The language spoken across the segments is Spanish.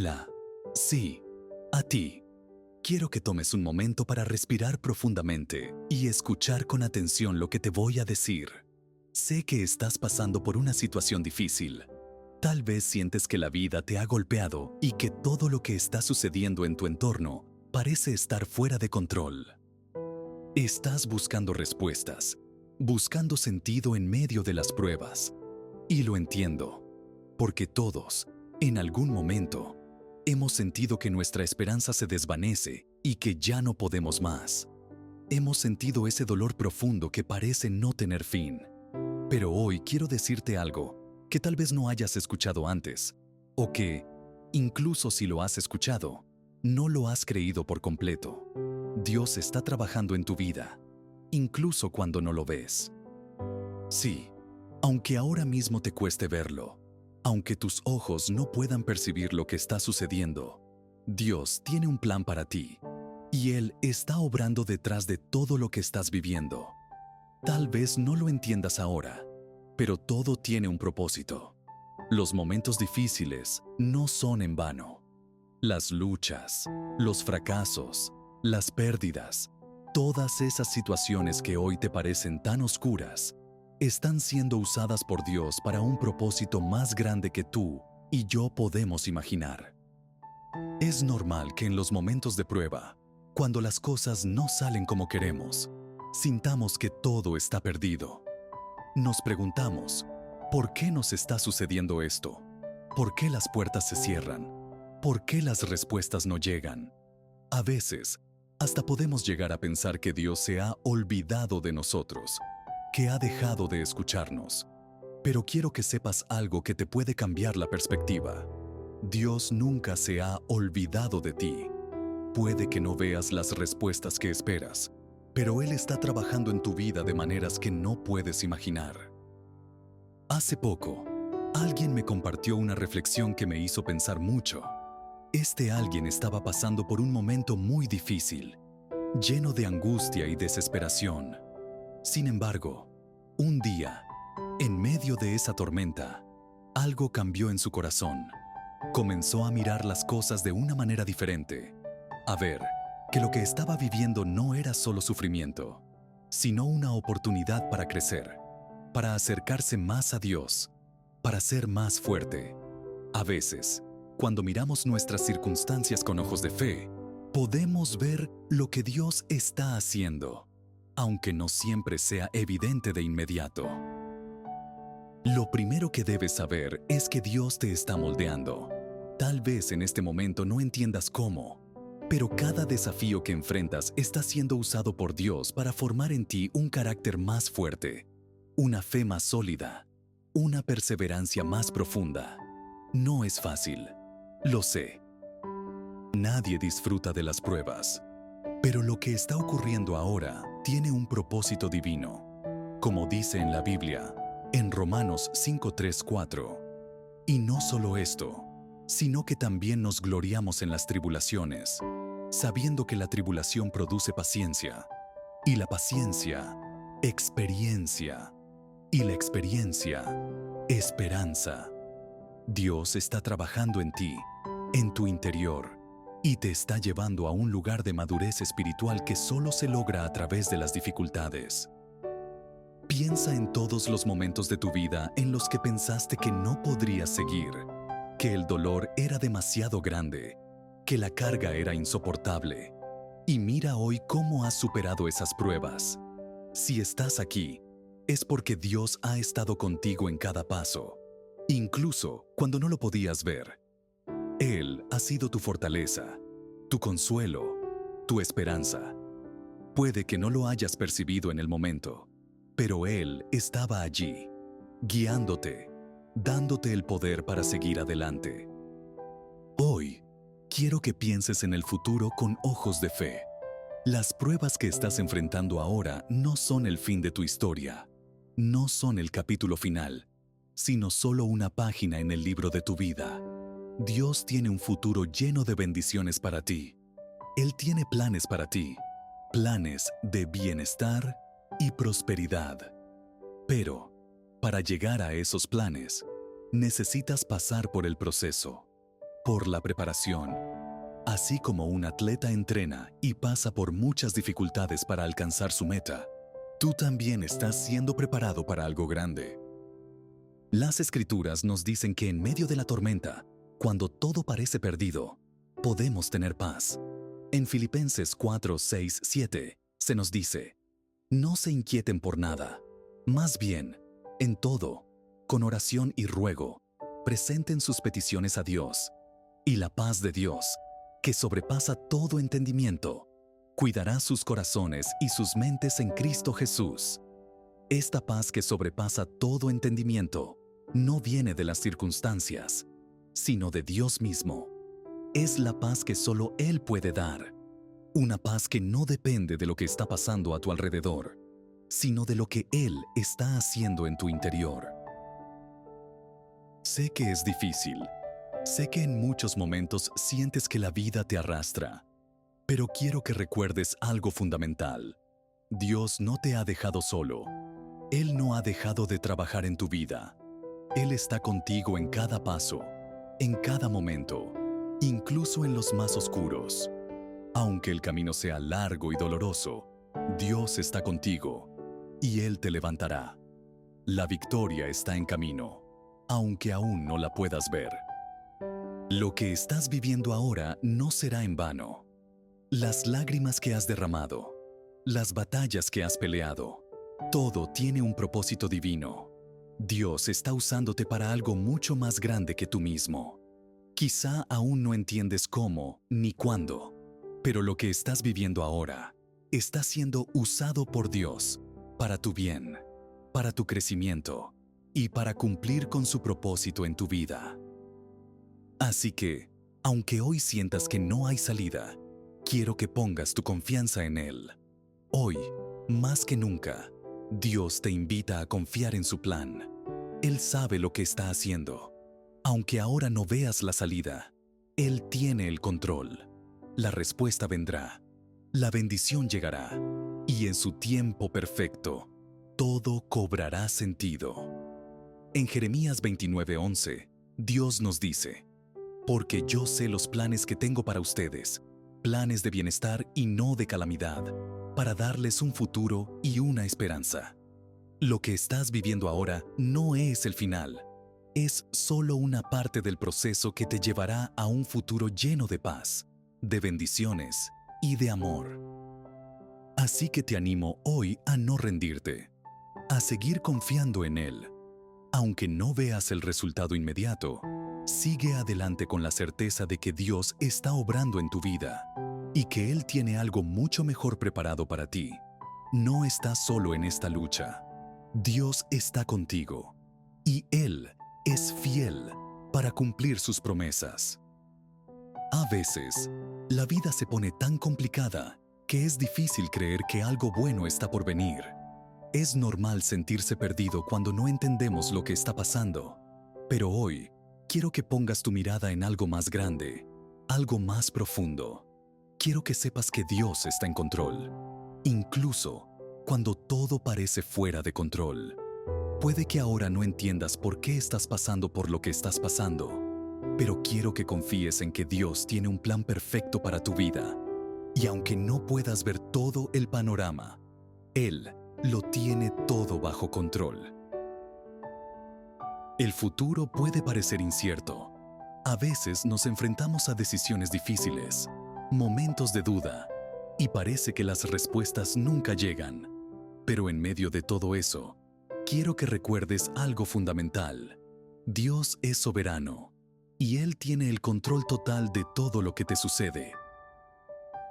Hola, sí, a ti. Quiero que tomes un momento para respirar profundamente y escuchar con atención lo que te voy a decir. Sé que estás pasando por una situación difícil. Tal vez sientes que la vida te ha golpeado y que todo lo que está sucediendo en tu entorno parece estar fuera de control. Estás buscando respuestas, buscando sentido en medio de las pruebas. Y lo entiendo, porque todos, en algún momento, hemos sentido que nuestra esperanza se desvanece y que ya no podemos más. Hemos sentido ese dolor profundo que parece no tener fin. Pero hoy quiero decirte algo que tal vez no hayas escuchado antes, o que, incluso si lo has escuchado, no lo has creído por completo. Dios está trabajando en tu vida, incluso cuando no lo ves. Sí, aunque ahora mismo te cueste verlo, aunque tus ojos no puedan percibir lo que está sucediendo, Dios tiene un plan para ti, y Él está obrando detrás de todo lo que estás viviendo. Tal vez no lo entiendas ahora, pero todo tiene un propósito. Los momentos difíciles no son en vano. Las luchas, los fracasos, las pérdidas, todas esas situaciones que hoy te parecen tan oscuras, están siendo usadas por Dios para un propósito más grande que tú y yo podemos imaginar. Es normal que en los momentos de prueba, cuando las cosas no salen como queremos, sintamos que todo está perdido. Nos preguntamos, ¿por qué nos está sucediendo esto? ¿Por qué las puertas se cierran? ¿Por qué las respuestas no llegan? A veces, hasta podemos llegar a pensar que Dios se ha olvidado de nosotros, que ha dejado de escucharnos. Pero quiero que sepas algo que te puede cambiar la perspectiva. Dios nunca se ha olvidado de ti. Puede que no veas las respuestas que esperas, pero Él está trabajando en tu vida de maneras que no puedes imaginar. Hace poco, alguien me compartió una reflexión que me hizo pensar mucho. Este alguien estaba pasando por un momento muy difícil, lleno de angustia y desesperación. Sin embargo, un día, en medio de esa tormenta, algo cambió en su corazón. Comenzó a mirar las cosas de una manera diferente, a ver que lo que estaba viviendo no era solo sufrimiento, sino una oportunidad para crecer, para acercarse más a Dios, para ser más fuerte. A veces, cuando miramos nuestras circunstancias con ojos de fe, podemos ver lo que Dios está haciendo, aunque no siempre sea evidente de inmediato. Lo primero que debes saber es que Dios te está moldeando. Tal vez en este momento no entiendas cómo, pero cada desafío que enfrentas está siendo usado por Dios para formar en ti un carácter más fuerte, una fe más sólida, una perseverancia más profunda. No es fácil, lo sé. Nadie disfruta de las pruebas, pero lo que está ocurriendo ahora tiene un propósito divino, como dice en la Biblia, en Romanos 5:3-4. Y no solo esto, sino que también nos gloriamos en las tribulaciones, sabiendo que la tribulación produce paciencia, y la paciencia, experiencia, y la experiencia, esperanza. Dios está trabajando en ti, en tu interior, y te está llevando a un lugar de madurez espiritual que solo se logra a través de las dificultades. Piensa en todos los momentos de tu vida en los que pensaste que no podrías seguir, que el dolor era demasiado grande, que la carga era insoportable. Y mira hoy cómo has superado esas pruebas. Si estás aquí, es porque Dios ha estado contigo en cada paso, incluso cuando no lo podías ver. Él ha sido tu fortaleza, tu consuelo, tu esperanza. Puede que no lo hayas percibido en el momento, pero Él estaba allí, guiándote, dándote el poder para seguir adelante. Hoy, quiero que pienses en el futuro con ojos de fe. Las pruebas que estás enfrentando ahora no son el fin de tu historia, no son el capítulo final, sino solo una página en el libro de tu vida. Dios tiene un futuro lleno de bendiciones para ti. Él tiene planes para ti, planes de bienestar y prosperidad. Pero, para llegar a esos planes, necesitas pasar por el proceso. por la preparación. Así como un atleta entrena y pasa por muchas dificultades para alcanzar su meta, tú también estás siendo preparado para algo grande. Las Escrituras nos dicen que en medio de la tormenta, cuando todo parece perdido, podemos tener paz. En Filipenses 4, 6, 7 se nos dice: no se inquieten por nada, más bien, en todo, con oración y ruego, presenten sus peticiones a Dios, y la paz de Dios, que sobrepasa todo entendimiento, cuidará sus corazones y sus mentes en Cristo Jesús. Esta paz que sobrepasa todo entendimiento no viene de las circunstancias, sino de Dios mismo. Es la paz que solo Él puede dar. Una paz que no depende de lo que está pasando a tu alrededor, sino de lo que Él está haciendo en tu interior. Sé que es difícil. Sé que en muchos momentos sientes que la vida te arrastra. Pero quiero que recuerdes algo fundamental. Dios no te ha dejado solo. Él no ha dejado de trabajar en tu vida. Él está contigo en cada paso, en cada momento, incluso en los más oscuros. Aunque el camino sea largo y doloroso, Dios está contigo y Él te levantará. La victoria está en camino, aunque aún no la puedas ver. Lo que estás viviendo ahora no será en vano. Las lágrimas que has derramado, las batallas que has peleado, todo tiene un propósito divino. Dios está usándote para algo mucho más grande que tú mismo. Quizá aún no entiendes cómo ni cuándo, pero lo que estás viviendo ahora está siendo usado por Dios para tu bien, para tu crecimiento y para cumplir con su propósito en tu vida. Así que, aunque hoy sientas que no hay salida, quiero que pongas tu confianza en Él. Hoy, más que nunca, Dios te invita a confiar en su plan. Él sabe lo que está haciendo. Aunque ahora no veas la salida, Él tiene el control. La respuesta vendrá, la bendición llegará, y en su tiempo perfecto, todo cobrará sentido. En Jeremías 29:11, Dios nos dice: porque yo sé los planes que tengo para ustedes, planes de bienestar y no de calamidad, para darles un futuro y una esperanza. Lo que estás viviendo ahora no es el final, es solo una parte del proceso que te llevará a un futuro lleno de paz, de bendiciones y de amor. Así que te animo hoy a no rendirte, a seguir confiando en Él. Aunque no veas el resultado inmediato, sigue adelante con la certeza de que Dios está obrando en tu vida y que Él tiene algo mucho mejor preparado para ti. No estás solo en esta lucha. Dios está contigo y Él es fiel para cumplir sus promesas. A veces, la vida se pone tan complicada que es difícil creer que algo bueno está por venir. Es normal sentirse perdido cuando no entendemos lo que está pasando. Pero hoy, quiero que pongas tu mirada en algo más grande, algo más profundo. Quiero que sepas que Dios está en control, incluso cuando todo parece fuera de control. Puede que ahora no entiendas por qué estás pasando por lo que estás pasando, pero quiero que confíes en que Dios tiene un plan perfecto para tu vida. Y aunque no puedas ver todo el panorama, Él lo tiene todo bajo control. El futuro puede parecer incierto. A veces nos enfrentamos a decisiones difíciles, momentos de duda, y parece que las respuestas nunca llegan. Pero en medio de todo eso, quiero que recuerdes algo fundamental. Dios es soberano, y Él tiene el control total de todo lo que te sucede.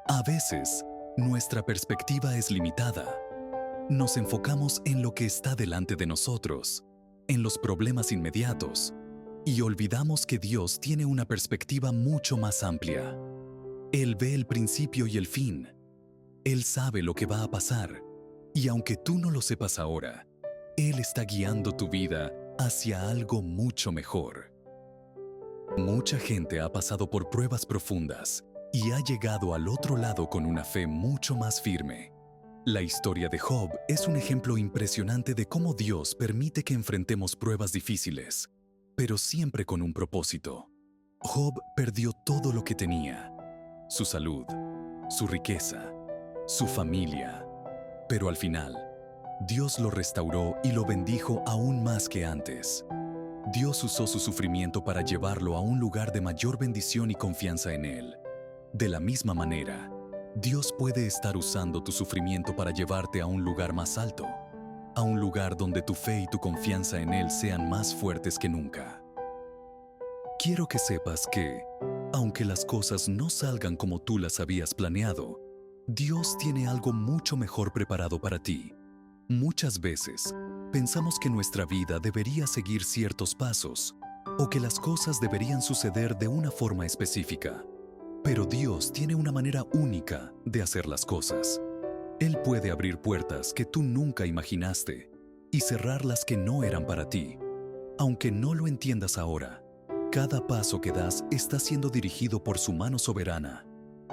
A veces, nuestra perspectiva es limitada. Nos enfocamos en lo que está delante de nosotros, en los problemas inmediatos, y olvidamos que Dios tiene una perspectiva mucho más amplia. Él ve el principio y el fin. Él sabe lo que va a pasar, y aunque tú no lo sepas ahora, Él está guiando tu vida hacia algo mucho mejor. Mucha gente ha pasado por pruebas profundas y ha llegado al otro lado con una fe mucho más firme. La historia de Job es un ejemplo impresionante de cómo Dios permite que enfrentemos pruebas difíciles, pero siempre con un propósito. Job perdió todo lo que tenía: su salud, su riqueza, su familia. Pero al final, Dios lo restauró y lo bendijo aún más que antes. Dios usó su sufrimiento para llevarlo a un lugar de mayor bendición y confianza en Él. De la misma manera, Dios puede estar usando tu sufrimiento para llevarte a un lugar más alto, a un lugar donde tu fe y tu confianza en Él sean más fuertes que nunca. Quiero que sepas que, aunque las cosas no salgan como tú las habías planeado, Dios tiene algo mucho mejor preparado para ti. Muchas veces, pensamos que nuestra vida debería seguir ciertos pasos o que las cosas deberían suceder de una forma específica. Pero Dios tiene una manera única de hacer las cosas. Él puede abrir puertas que tú nunca imaginaste y cerrar las que no eran para ti. Aunque no lo entiendas ahora, cada paso que das está siendo dirigido por su mano soberana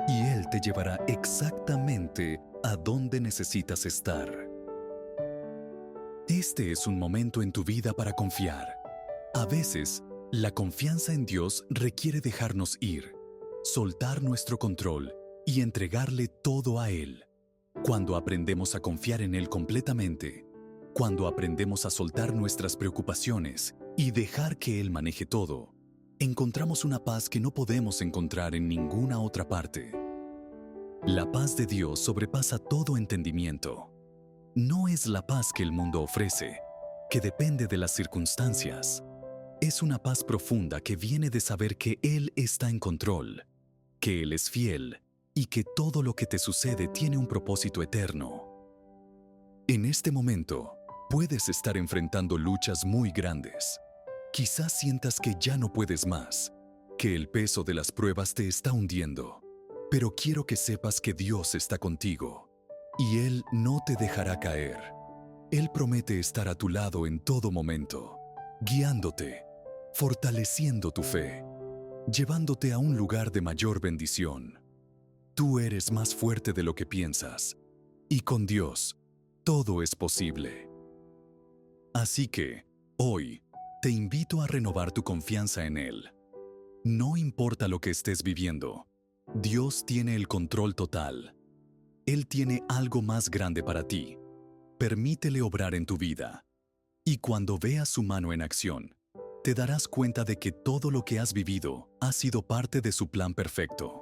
y Él te llevará exactamente a donde necesitas estar. Este es un momento en tu vida para confiar. A veces, la confianza en Dios requiere dejarnos ir, soltar nuestro control y entregarle todo a Él. Cuando aprendemos a confiar en Él completamente, cuando aprendemos a soltar nuestras preocupaciones y dejar que Él maneje todo, encontramos una paz que no podemos encontrar en ninguna otra parte. La paz de Dios sobrepasa todo entendimiento. No es la paz que el mundo ofrece, que depende de las circunstancias. Es una paz profunda que viene de saber que Él está en control, que Él es fiel y que todo lo que te sucede tiene un propósito eterno. En este momento, puedes estar enfrentando luchas muy grandes. Quizás sientas que ya no puedes más, que el peso de las pruebas te está hundiendo. Pero quiero que sepas que Dios está contigo y Él no te dejará caer. Él promete estar a tu lado en todo momento, guiándote, fortaleciendo tu fe, llevándote a un lugar de mayor bendición. Tú eres más fuerte de lo que piensas y con Dios todo es posible. Así que, hoy, te invito a renovar tu confianza en Él. No importa lo que estés viviendo, Dios tiene el control total. Él tiene algo más grande para ti. Permítele obrar en tu vida. Y cuando veas su mano en acción, te darás cuenta de que todo lo que has vivido ha sido parte de su plan perfecto.